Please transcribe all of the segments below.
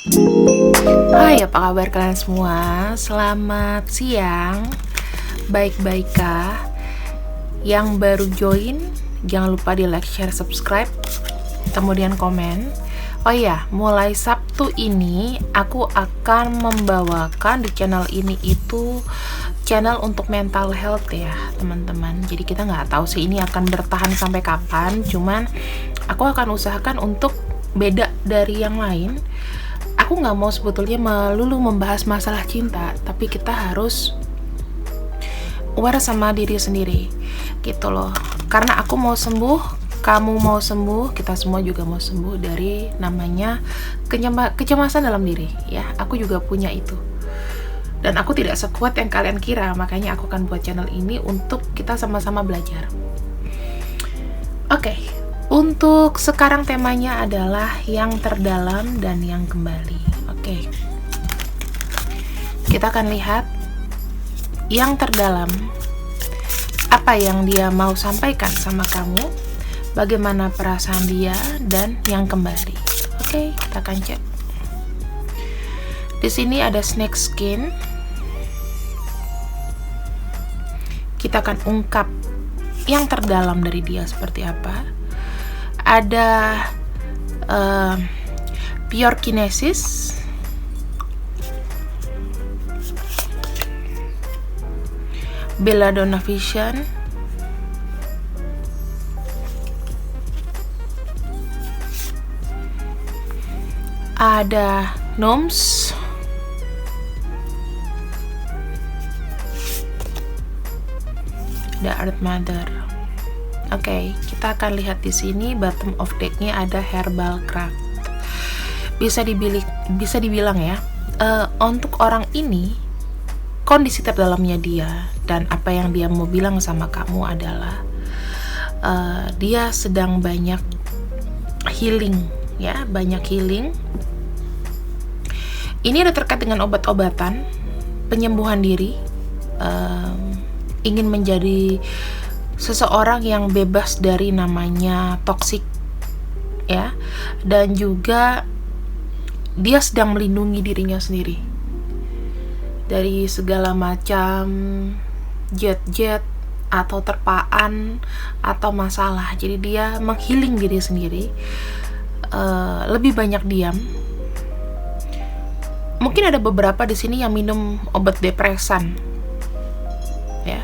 Hai, apa kabar kalian semua? Selamat siang. Baik-baik kah? Yang baru join, jangan lupa di like, share, subscribe, kemudian komen. Oh iya, mulai Sabtu ini aku akan membawakan di channel ini itu channel untuk mental health ya teman-teman. Jadi kita nggak tahu sih ini akan bertahan sampai kapan. Cuman aku akan usahakan untuk beda dari yang lain. Aku nggak mau sebetulnya melulu membahas masalah cinta, tapi kita harus aware sama diri sendiri gitu loh. Karena aku mau sembuh, kamu mau sembuh, kita semua juga mau sembuh dari namanya kecemasan dalam diri ya. Aku juga punya itu. Dan aku tidak sekuat yang kalian kira, makanya aku akan buat channel ini untuk kita sama-sama belajar. Oke, untuk sekarang temanya adalah yang terdalam dan yang kembali. Oke, kita akan lihat yang terdalam, apa yang dia mau sampaikan sama kamu, bagaimana perasaan dia, dan yang kembali. Oke, kita akan cek. Di sini ada snake skin. Kita akan ungkap yang terdalam dari dia seperti apa. Ada pure kinesis. Belladonna vision. Ada gnomes. Ada Earth Mother. Oke, kita akan lihat di sini bottom of deck-nya ada herbal craft. Bisa dibilang ya, untuk orang ini kondisi terdalamnya dia dan apa yang dia mau bilang sama kamu adalah dia sedang banyak healing ya, banyak healing. Ini ada terkait dengan obat-obatan, penyembuhan diri, ingin menjadi seseorang yang bebas dari namanya toksik ya, dan juga dia sedang melindungi dirinya sendiri dari segala macam jet-jet atau terpaan atau masalah. Jadi dia menghealing diri sendiri, lebih banyak diam. Mungkin ada beberapa di sini yang minum obat depresan ya.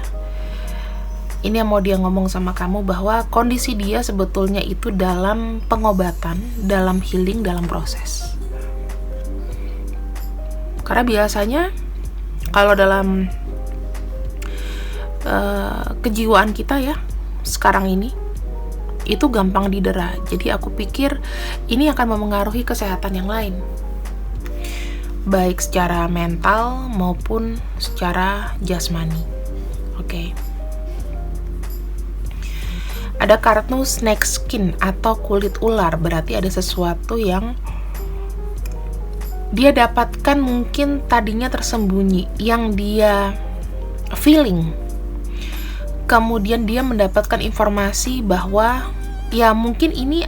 Ini yang mau dia ngomong sama kamu, bahwa kondisi dia sebetulnya itu dalam pengobatan, dalam healing, dalam proses. Karena biasanya kalau dalam kejiwaan kita ya sekarang ini itu gampang didera. Jadi aku pikir ini akan memengaruhi kesehatan yang lain, baik secara mental maupun secara jasmani. Oke. Ada kartu snake skin atau kulit ular, berarti ada sesuatu yang dia dapatkan mungkin tadinya tersembunyi, yang dia feeling. Kemudian dia mendapatkan informasi bahwa ya mungkin ini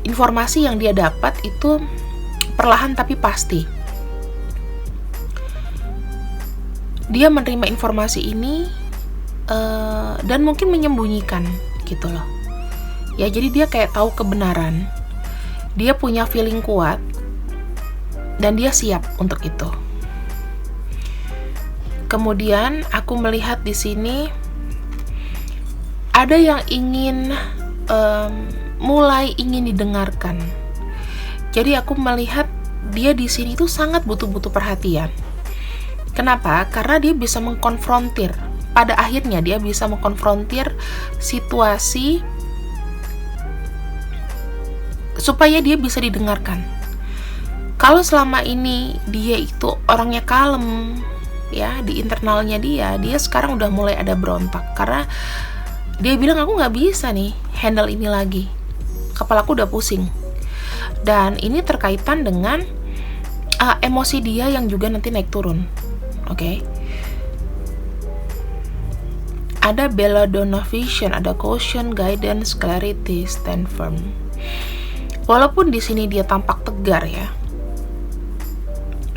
informasi yang dia dapat itu perlahan tapi pasti. Dia menerima informasi ini dan mungkin menyembunyikan gitu loh ya. Jadi dia kayak tahu kebenaran, dia punya feeling kuat dan dia siap untuk itu. Kemudian aku melihat di sini ada yang ingin mulai ingin didengarkan. Jadi aku melihat dia di sini tuh sangat butuh perhatian. Kenapa? Karena dia bisa mengkonfrontir. Pada akhirnya dia bisa mengkonfrontir situasi supaya dia bisa didengarkan. Kalau selama ini dia itu orangnya kalem ya, di internalnya dia sekarang udah mulai ada berontak. Karena dia bilang, aku gak bisa nih handle ini lagi, kepalaku udah pusing. Dan ini terkaitan dengan emosi dia yang juga nanti naik turun. Oke. Ada Belladonna vision, ada caution, guidance, clarity, stand firm. Walaupun di sini dia tampak tegar ya,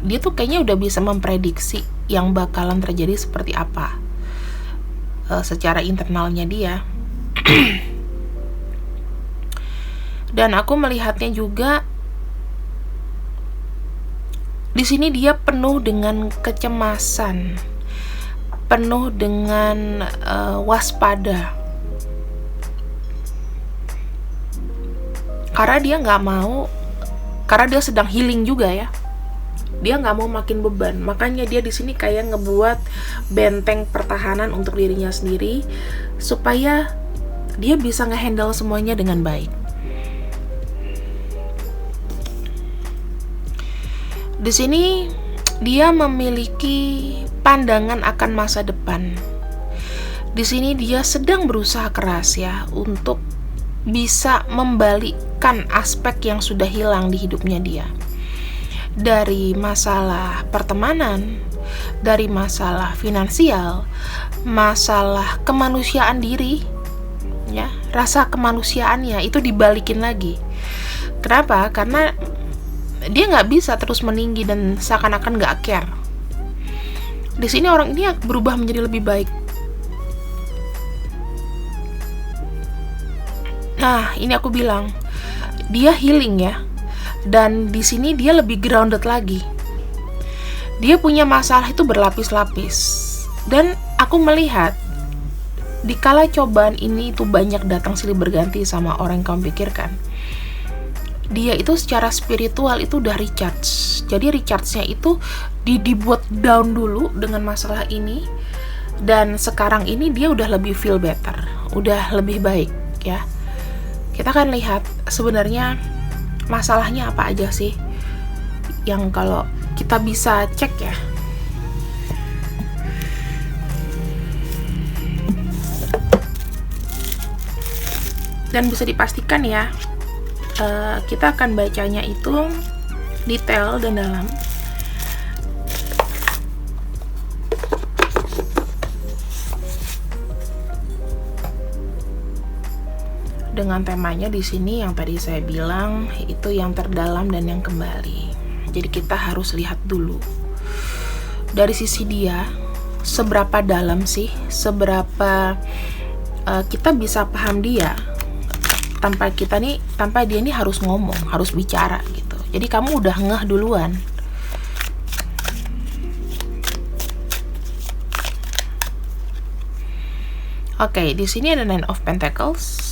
dia tuh kayaknya udah bisa memprediksi yang bakalan terjadi seperti apa secara internalnya dia. Dan aku melihatnya juga di sini dia penuh dengan kecemasan, penuh dengan waspada. Karena dia nggak mau, karena dia sedang healing juga ya. Dia nggak mau makin beban, makanya dia di sini kayak ngebuat benteng pertahanan untuk dirinya sendiri supaya dia bisa ngehandle semuanya dengan baik. Di sini dia memiliki pandangan akan masa depan. Di sini dia sedang berusaha keras ya untuk bisa membalikkan aspek yang sudah hilang di hidupnya dia. Dari masalah pertemanan, dari masalah finansial, masalah kemanusiaan diri, ya, rasa kemanusiaannya itu dibalikin lagi. Kenapa? Karena dia nggak bisa terus meninggi dan seakan-akan nggak care. Di sini orang ini berubah menjadi lebih baik. Nah, ini aku bilang, dia healing ya. Dan di sini dia lebih grounded lagi. Dia punya masalah itu berlapis-lapis. Dan aku melihat di kala cobaan ini itu banyak datang silih berganti sama orang yang kamu pikirkan. Dia itu secara spiritual itu udah recharge. Jadi recharge-nya itu dibuat down dulu dengan masalah ini. Dan sekarang ini dia udah lebih feel better. Udah lebih baik ya. Kita akan lihat sebenarnya masalahnya apa aja sih yang kalau kita bisa cek ya. Dan bisa dipastikan ya, kita akan bacanya itu detail dan dalam. Dengan temanya di sini yang tadi saya bilang itu yang terdalam dan yang kembali. Jadi kita harus lihat dulu dari sisi dia seberapa dalam sih, seberapa kita bisa paham dia tanpa dia nih harus ngomong, harus bicara gitu. Jadi kamu udah ngeh duluan. Oke, di sini ada Nine of Pentacles.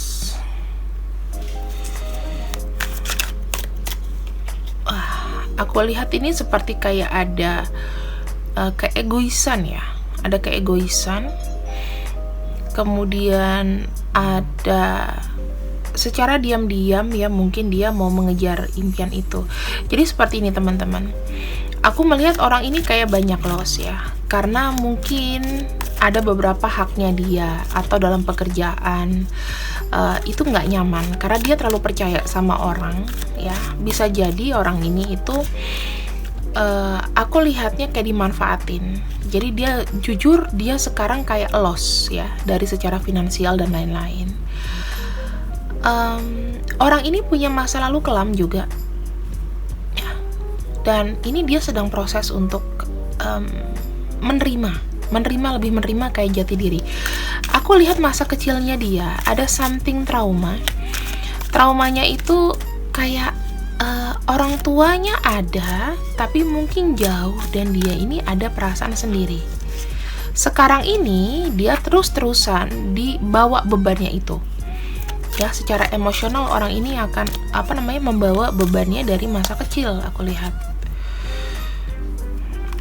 Aku lihat ini seperti kayak ada keegoisan ya. Ada keegoisan. Kemudian ada secara diam-diam ya, mungkin dia mau mengejar impian itu. Jadi seperti ini teman-teman. Aku melihat orang ini kayak banyak loss ya. Karena mungkin ada beberapa haknya dia atau dalam pekerjaan itu nggak nyaman karena dia terlalu percaya sama orang ya. Bisa jadi orang ini itu aku lihatnya kayak dimanfaatin. Jadi dia jujur, dia sekarang kayak loss ya dari secara finansial dan lain-lain. Orang ini punya masa lalu kelam juga ya. Dan ini dia sedang proses untuk lebih menerima kayak jati diri. Aku lihat masa kecilnya dia ada something traumanya itu kayak orang tuanya ada tapi mungkin jauh dan dia ini ada perasaan sendiri. Sekarang ini dia terus-terusan dibawa bebannya itu ya. Secara emosional orang ini akan membawa bebannya dari masa kecil. Aku lihat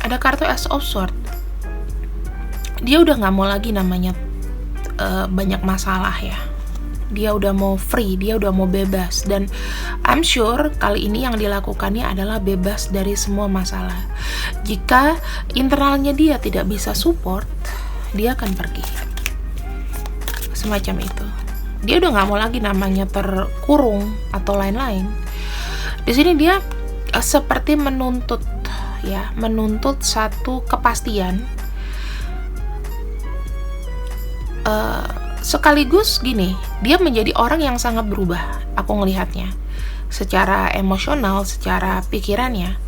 ada kartu Ace of Swords. Dia udah gak mau lagi namanya banyak masalah ya. Dia udah mau free, dia udah mau bebas. Dan I'm sure kali ini yang dilakukannya adalah bebas dari semua masalah. Jika internalnya dia tidak bisa support, dia akan pergi. Semacam itu. Dia udah gak mau lagi namanya terkurung atau lain-lain. Di sini dia seperti menuntut satu kepastian. sekaligus gini, dia menjadi orang yang sangat berubah, aku ngelihatnya. Secara emosional, secara pikirannya,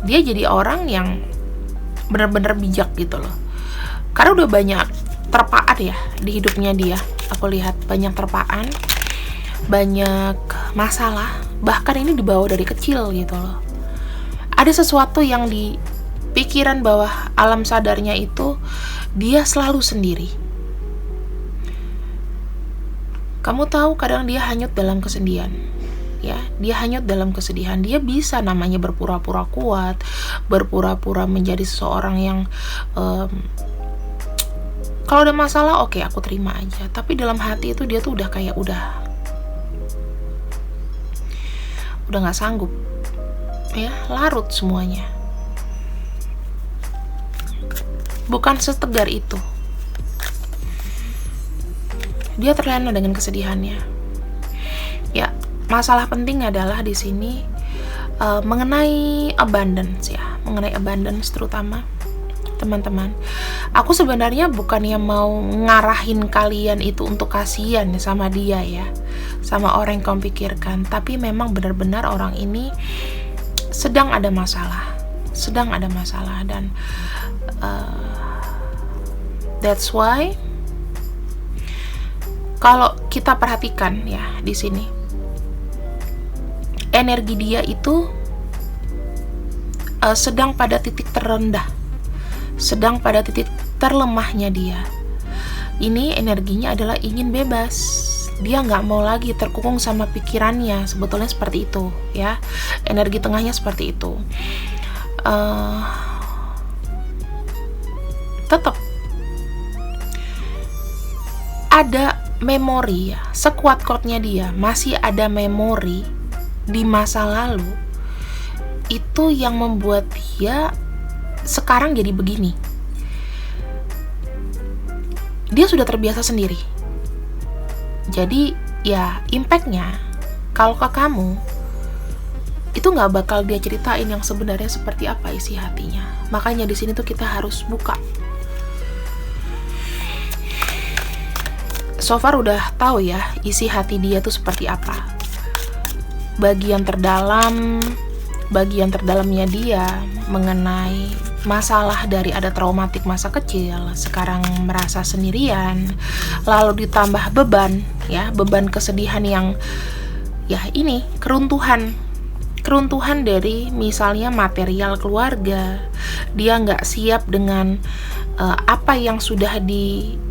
dia jadi orang yang benar-benar bijak gitu loh. Karena udah banyak terpaan ya di hidupnya dia. Aku lihat banyak terpaan, banyak masalah, bahkan ini dibawa dari kecil gitu loh. Ada sesuatu yang di pikiran bawah alam sadarnya itu dia selalu sendiri. Kamu tahu kadang dia hanyut dalam kesedihan. Ya, dia hanyut dalam kesedihan. Dia bisa namanya berpura-pura kuat, berpura-pura menjadi seseorang yang kalau ada masalah oke, aku terima aja. Tapi dalam hati itu dia tuh udah kayak udah nggak sanggup, ya, larut semuanya. Bukan setegar itu. Dia terlena dengan kesedihannya. Ya, masalah penting adalah di sini mengenai abundance ya, mengenai abundance terutama teman-teman. Aku sebenarnya bukannya mau ngarahin kalian itu untuk kasihan sama dia ya, sama orang yang kamu pikirkan, tapi memang benar-benar orang ini sedang ada masalah dan that's why kalau kita perhatikan ya di sini, energi dia itu sedang pada titik terendah, sedang pada titik terlemahnya dia. Ini energinya adalah ingin bebas. Dia nggak mau lagi terkungkung sama pikirannya, sebetulnya seperti itu ya. Energi tengahnya seperti itu. Tetap ada memori ya, sekuat kuatnya dia masih ada memori di masa lalu. Itu yang membuat dia sekarang jadi begini. Dia sudah terbiasa sendiri. Jadi ya impactnya kalau ke kamu itu nggak bakal dia ceritain yang sebenarnya seperti apa isi hatinya. Makanya di sini tuh kita harus buka. So far udah tahu ya isi hati dia tuh seperti apa. Bagian terdalamnya dia mengenai masalah dari ada traumatik masa kecil, sekarang merasa sendirian, lalu ditambah beban kesedihan yang ya ini keruntuhan dari misalnya material keluarga. Dia nggak siap dengan apa yang sudah digapai,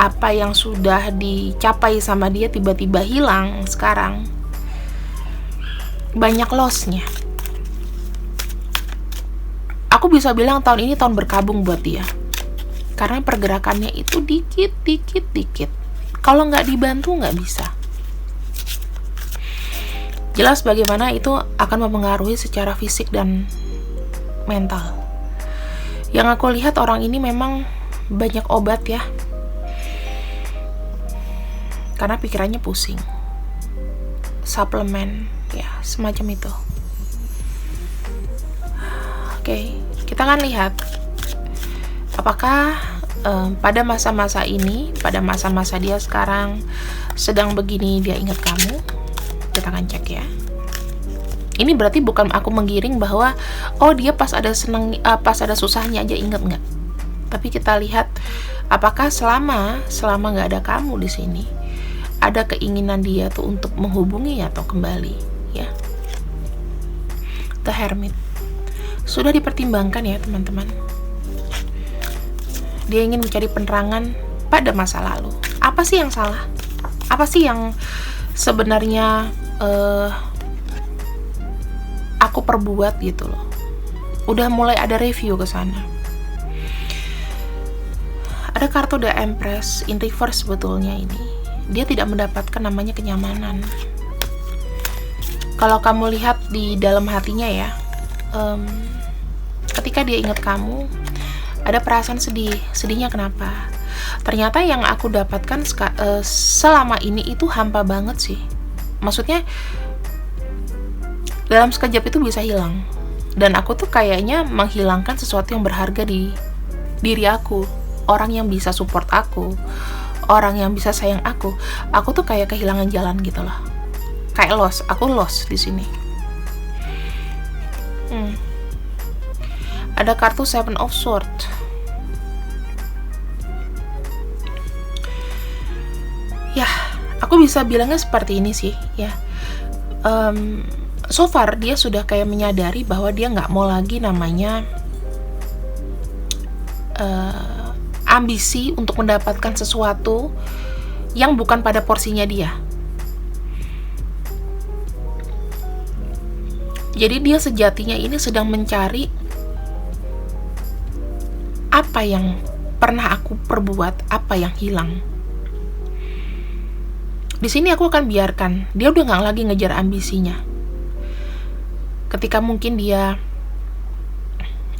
apa yang sudah dicapai sama dia tiba-tiba hilang sekarang. Banyak loss-nya. Aku bisa bilang tahun ini tahun berkabung buat dia. Karena pergerakannya itu dikit. Kalau nggak dibantu nggak bisa. Jelas bagaimana itu akan mempengaruhi secara fisik dan mental. Yang aku lihat orang ini memang banyak obat ya. Karena pikirannya pusing. Suplemen, ya semacam itu. Oke, kita akan lihat apakah pada masa-masa ini, pada masa-masa dia sekarang sedang begini dia ingat kamu. Kita akan cek ya. Ini berarti bukan aku menggiring bahwa oh dia pas ada susahnya aja ingat, nggak. Tapi kita lihat apakah selama nggak ada kamu di sini ada keinginan dia tuh untuk menghubungi atau kembali ya. The Hermit sudah dipertimbangkan ya teman-teman. Dia ingin mencari penerangan pada masa lalu. Apa sih yang salah? Apa sih yang sebenarnya aku perbuat gitu loh. Udah mulai ada review ke sana. Ada kartu The Empress in reverse sebetulnya ini. Dia tidak mendapatkan namanya kenyamanan. Kalau kamu lihat di dalam hatinya ya, ketika dia ingat kamu, ada perasaan sedih. Sedihnya kenapa? Ternyata yang aku dapatkan selama ini itu hampa banget sih. Maksudnya dalam sekejap itu bisa hilang. Dan aku tuh kayaknya menghilangkan sesuatu yang berharga di diri aku. orang yang bisa support aku, orang yang bisa sayang aku tuh kayak kehilangan jalan gitu loh. Kayak aku lost di sini. Ada kartu Seven of Swords. Ya, aku bisa bilangnya seperti ini sih, ya. So far dia sudah kayak menyadari bahwa dia nggak mau lagi namanya ambisi untuk mendapatkan sesuatu yang bukan pada porsinya dia. Jadi dia sejatinya ini sedang mencari apa yang pernah aku perbuat, apa yang hilang. Di sini aku akan biarkan dia udah nggak lagi ngejar ambisinya. Ketika mungkin dia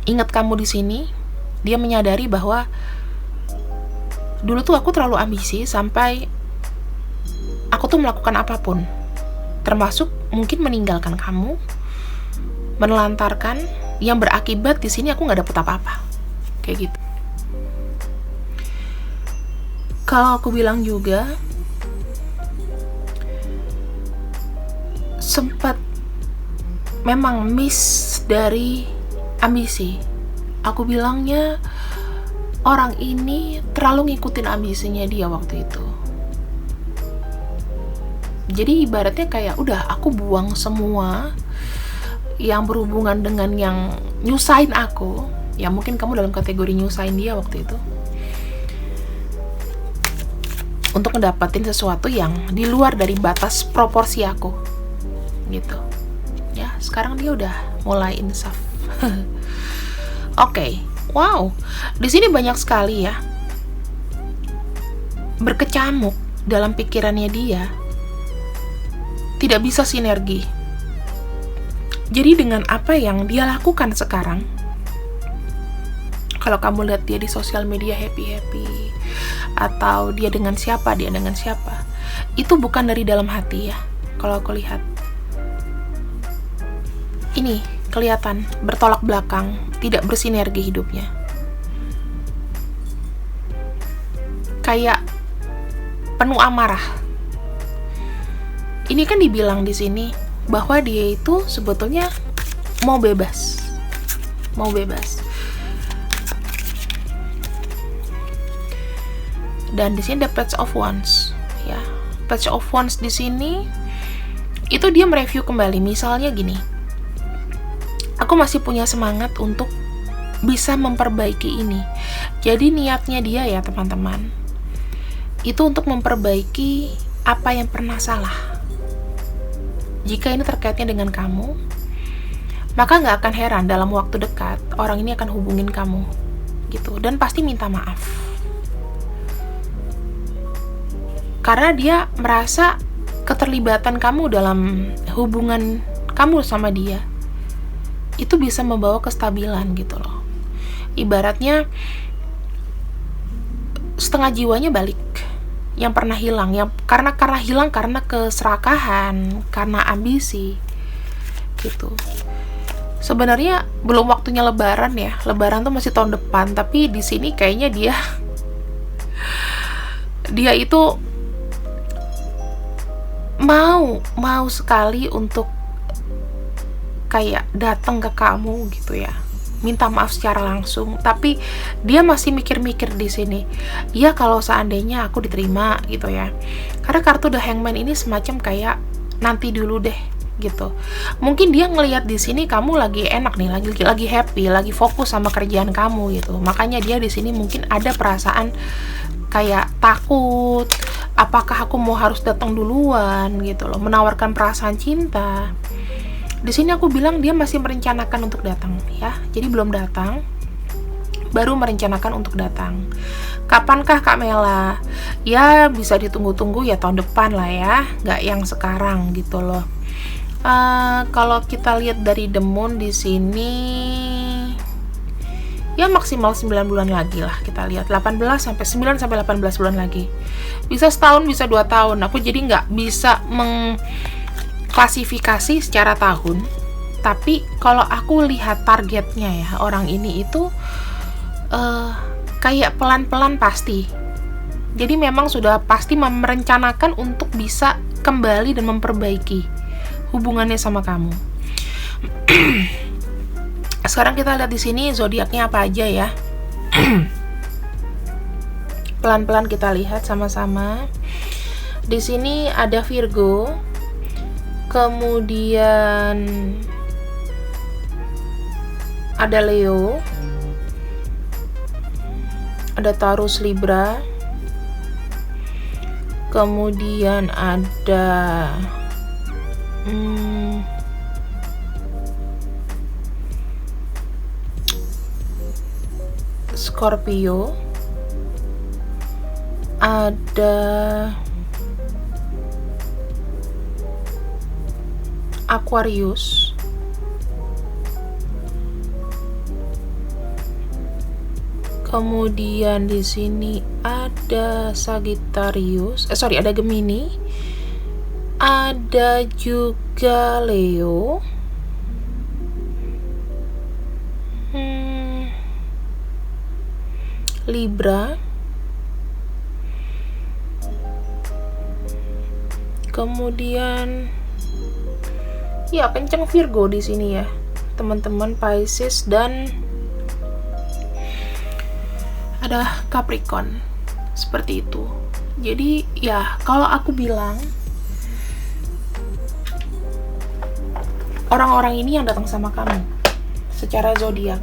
ingat kamu di sini, dia menyadari bahwa dulu tuh aku terlalu ambisi sampai aku tuh melakukan apapun, termasuk mungkin meninggalkan kamu, menelantarkan, yang berakibat di sini aku nggak dapet apa-apa, kayak gitu. Kalau aku bilang juga sempat memang miss dari ambisi. Aku bilangnya orang ini terlalu ngikutin ambisinya dia waktu itu. Jadi ibaratnya kayak udah aku buang semua yang berhubungan dengan yang nyusahin aku. Ya mungkin kamu dalam kategori nyusahin dia waktu itu, untuk ngedapetin sesuatu yang di luar dari batas proporsi aku gitu. Ya, sekarang dia udah mulai insaf. Oke. Wow, di sini banyak sekali ya berkecamuk dalam pikirannya dia, tidak bisa sinergi. Jadi dengan apa yang dia lakukan sekarang, kalau kamu lihat dia di sosial media happy-happy, atau dia dengan siapa, itu bukan dari dalam hati ya. Kalau aku lihat, ini kelihatan bertolak belakang, tidak bersinergi hidupnya. Kayak penuh amarah. Ini kan dibilang di sini bahwa dia itu sebetulnya mau bebas. Dan di sini ada Page of Wands, ya. Page of Wands di sini itu dia mereview kembali. Misalnya gini, aku masih punya semangat untuk bisa memperbaiki ini. Jadi niatnya dia ya teman-teman, itu untuk memperbaiki apa yang pernah salah. Jika ini terkaitnya dengan kamu, maka nggak akan heran dalam waktu dekat orang ini akan hubungin kamu gitu, dan pasti minta maaf. Karena dia merasa keterlibatan kamu dalam hubungan kamu sama dia itu bisa membawa kestabilan gitu loh. Ibaratnya setengah jiwanya balik, yang pernah hilang, yang karena hilang karena keserakahan, karena ambisi gitu. Sebenarnya belum waktunya lebaran ya. Lebaran tuh masih tahun depan, tapi di sini kayaknya dia itu mau sekali untuk kayak datang ke kamu gitu ya, minta maaf secara langsung, tapi dia masih mikir-mikir di sini. Ya kalau seandainya aku diterima gitu ya. Karena kartu The Hangman ini semacam kayak nanti dulu deh gitu. Mungkin dia ngelihat di sini kamu lagi enak nih, lagi happy, lagi fokus sama kerjaan kamu gitu. Makanya dia di sini mungkin ada perasaan kayak takut, apakah aku mau harus datang duluan gitu loh, menawarkan perasaan cinta. Di sini aku bilang dia masih merencanakan untuk datang ya. Jadi belum datang, baru merencanakan untuk datang. Kapankah Kak Mela? Ya bisa ditunggu-tunggu ya, tahun depan lah ya, nggak yang sekarang gitu loh. Kalau kita lihat dari The Moon di sini, ya maksimal 9 bulan lagi lah kita lihat, 9 sampai 18 bulan lagi. Bisa setahun, bisa 2 tahun. Aku jadi nggak bisa klasifikasi secara tahun, tapi kalau aku lihat targetnya ya, orang ini itu kayak pelan-pelan pasti. Jadi memang sudah pasti merencanakan untuk bisa kembali dan memperbaiki hubungannya sama kamu. Sekarang kita lihat di sini zodiaknya apa aja ya. Pelan-pelan kita lihat sama-sama. Di sini ada Virgo, kemudian ada Leo, ada Taurus, Libra, kemudian ada Scorpio, ada Aquarius, kemudian di sini ada Sagittarius, ada Gemini, ada juga Leo, Libra, kemudian ya kenceng Virgo di sini ya teman-teman, Pisces, dan ada Capricorn. Seperti itu. Jadi ya kalau aku bilang orang-orang ini yang datang sama kamu secara zodiak.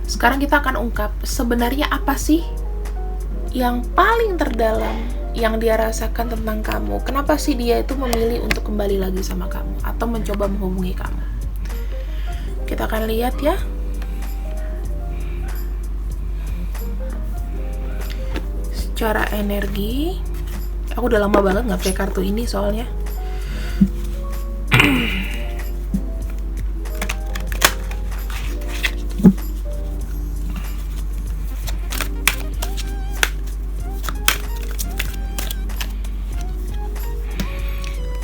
Sekarang kita akan ungkap sebenarnya apa sih yang paling terdalam yang dia rasakan tentang kamu. Kenapa sih dia itu memilih untuk kembali lagi sama kamu atau mencoba menghubungi kamu. Kita akan lihat ya. Secara energi, aku udah lama banget nggak pakai kartu ini soalnya.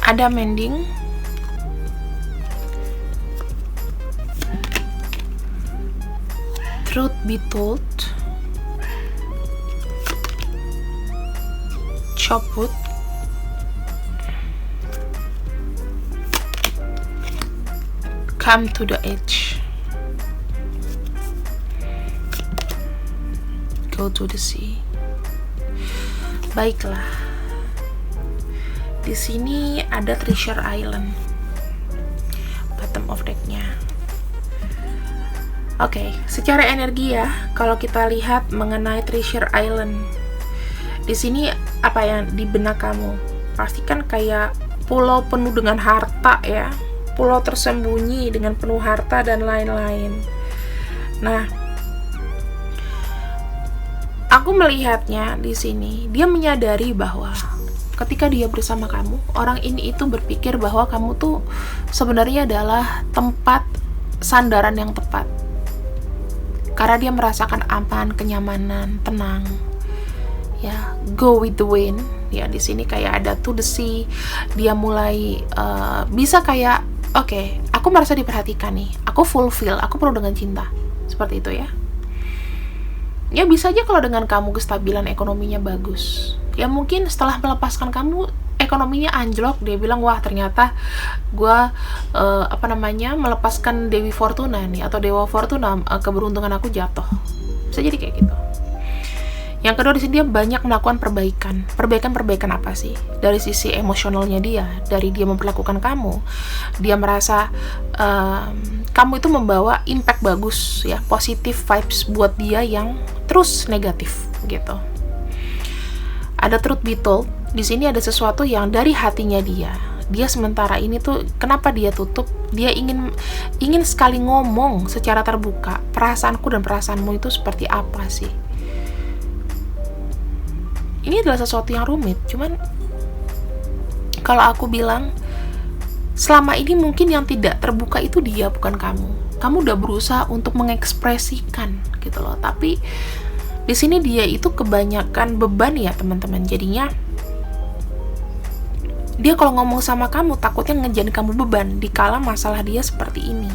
Ada Mending, Truth Be Told, Chopwood, Come to the Edge, Go to the Sea. Baiklah. Di sini ada Treasure Island, bottom of deck-nya. Oke, secara energi ya, kalau kita lihat mengenai Treasure Island, di sini apa yang di benak kamu? Pasti kan kayak pulau penuh dengan harta ya, pulau tersembunyi dengan penuh harta dan lain-lain. Nah, aku melihatnya di sini, dia menyadari bahwa ketika dia bersama kamu, orang ini itu berpikir bahwa kamu tuh sebenarnya adalah tempat sandaran yang tepat. Karena dia merasakan aman, kenyamanan, tenang. Ya, go with the wind. Ya, di sini kayak ada to the sea. Dia mulai bisa kayak, oke, aku merasa diperhatikan nih. Aku fulfill, aku penuh dengan cinta. Seperti itu ya. Ya bisa aja kalau dengan kamu kestabilan ekonominya bagus. Ya mungkin setelah melepaskan kamu ekonominya anjlok, dia bilang wah ternyata gue melepaskan Dewi Fortuna nih atau Dewa Fortuna, keberuntungan aku jatuh. Bisa jadi kayak gitu. Yang kedua di sini dia banyak melakukan perbaikan. Perbaikan apa sih? Dari sisi emosionalnya dia, dari dia memperlakukan kamu, dia merasa kamu itu membawa impact bagus ya, positif vibes buat dia yang terus negatif gitu. Ada Truth Be Told, di sini ada sesuatu yang dari hatinya dia. Dia sementara ini tuh kenapa dia tutup? Dia ingin sekali ngomong secara terbuka, perasaanku dan perasaanmu itu seperti apa sih? Ini adalah sesuatu yang rumit, cuman kalau aku bilang selama ini mungkin yang tidak terbuka itu dia, bukan kamu. Kamu udah berusaha untuk mengekspresikan gitu loh, tapi di sini dia itu kebanyakan beban ya teman-teman. Jadinya dia kalau ngomong sama kamu takutnya ngejadiin kamu beban dikala masalah dia seperti ini.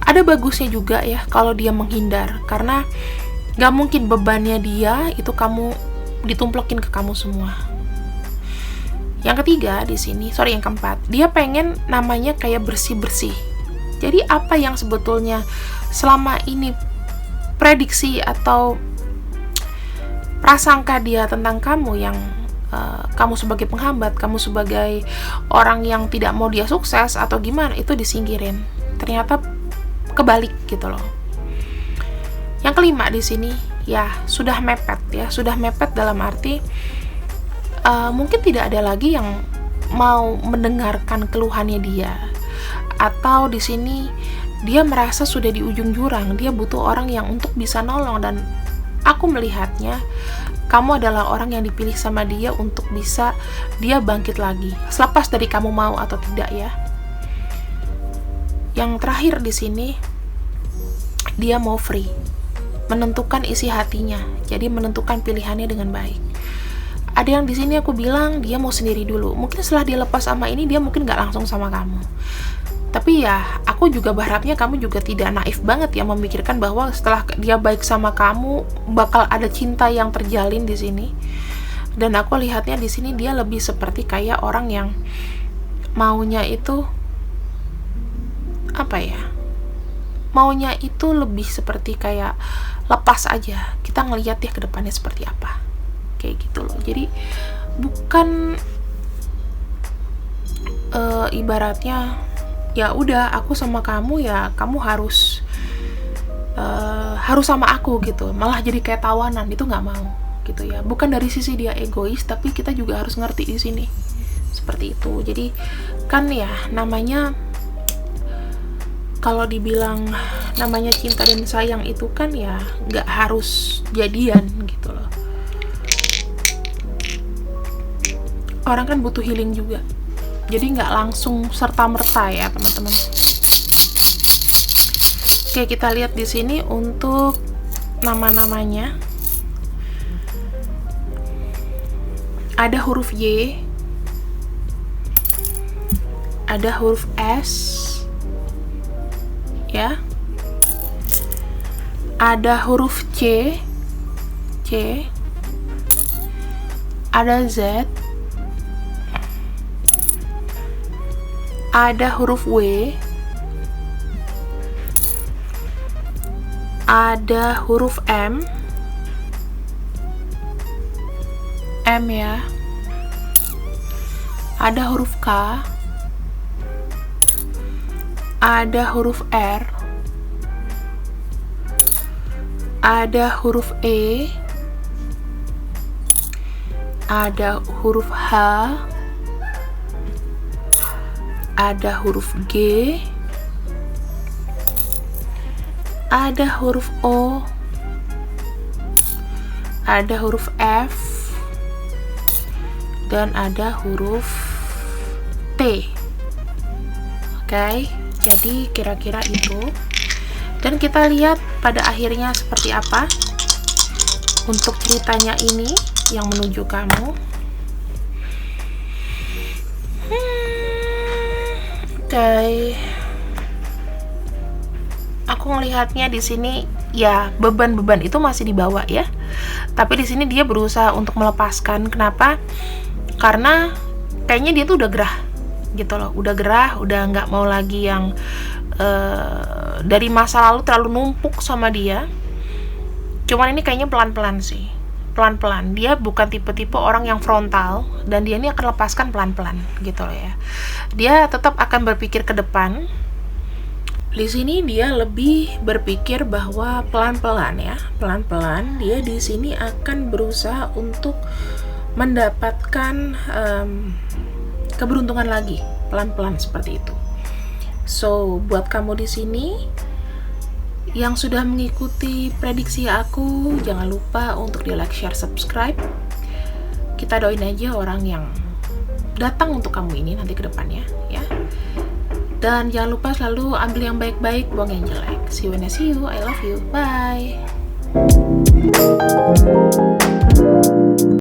Ada ada bagusnya juga ya kalau dia menghindar, karena gak mungkin bebannya dia itu kamu ditumplekin ke kamu semua. Yang ketiga di sini, yang keempat, dia pengen namanya kayak bersih-bersih. Jadi apa yang sebetulnya selama ini prediksi atau prasangka dia tentang kamu, yang kamu sebagai penghambat, kamu sebagai orang yang tidak mau dia sukses atau gimana, itu disingkirin. Ternyata kebalik gitu loh. Yang kelima di sini, ya sudah mepet ya, sudah mepet dalam arti mungkin tidak ada lagi yang mau mendengarkan keluhannya dia, atau di sini dia merasa sudah di ujung jurang, dia butuh orang yang untuk bisa nolong. Dan aku melihatnya kamu adalah orang yang dipilih sama dia untuk bisa dia bangkit lagi, selepas dari kamu mau atau tidak ya. Yang terakhir di sini, dia mau free, menentukan isi hatinya, jadi menentukan pilihannya dengan baik. Ada yang di sini aku bilang dia mau sendiri dulu. Mungkin setelah dia lepas sama ini, dia mungkin gak langsung sama kamu. Tapi ya, aku juga berharapnya kamu juga tidak naif banget ya memikirkan bahwa setelah dia baik sama kamu bakal ada cinta yang terjalin di sini. Dan aku lihatnya di sini dia lebih seperti kayak orang yang maunya itu apa ya? Maunya itu lebih seperti kayak lepas aja. Kita ngelihat ya ke depannya seperti apa. Kayak gitu loh. Jadi bukan ibaratnya ya udah aku sama kamu ya kamu harus sama aku gitu, malah jadi kayak tawanan, itu nggak mau gitu ya. Bukan dari sisi dia egois, tapi kita juga harus ngerti di sini seperti itu. Jadi kan ya namanya kalau dibilang namanya cinta dan sayang itu kan ya nggak harus jadian gitu loh. Orang kan butuh healing juga, jadi nggak langsung serta-merta ya teman-teman. Oke, kita lihat di sini untuk nama-namanya. Ada huruf Y, ada huruf S, ya. Ada huruf C, ada Z, ada huruf W, ada huruf M ya, ada huruf K, ada huruf R, ada huruf E, ada huruf H, ada huruf G, ada huruf O, ada huruf F, dan ada huruf T. Oke, jadi kira-kira itu. Dan kita lihat pada akhirnya seperti apa untuk ceritanya ini yang menuju kamu. Oke. Aku ngelihatnya di sini ya beban-beban itu masih dibawa ya. Tapi di sini dia berusaha untuk melepaskan. Kenapa? Karena kayaknya dia tuh udah gerah gitu loh. Udah gerah, udah nggak mau lagi yang dari masa lalu terlalu numpuk sama dia. Cuman ini kayaknya pelan-pelan sih. Pelan-pelan. Dia bukan tipe-tipe orang yang frontal, dan dia ini akan lepaskan pelan-pelan gitu loh ya. Dia tetap akan berpikir ke depan. Di sini dia lebih berpikir bahwa pelan-pelan ya, pelan-pelan dia di sini akan berusaha untuk mendapatkan keberuntungan lagi, pelan-pelan seperti itu. So, buat kamu di sini yang sudah mengikuti prediksi aku, jangan lupa untuk di like, share, subscribe. Kita doain aja orang yang datang untuk kamu ini nanti ke depannya ya. Dan jangan lupa selalu ambil yang baik-baik, buang yang jelek. See you when I see you. I love you. Bye.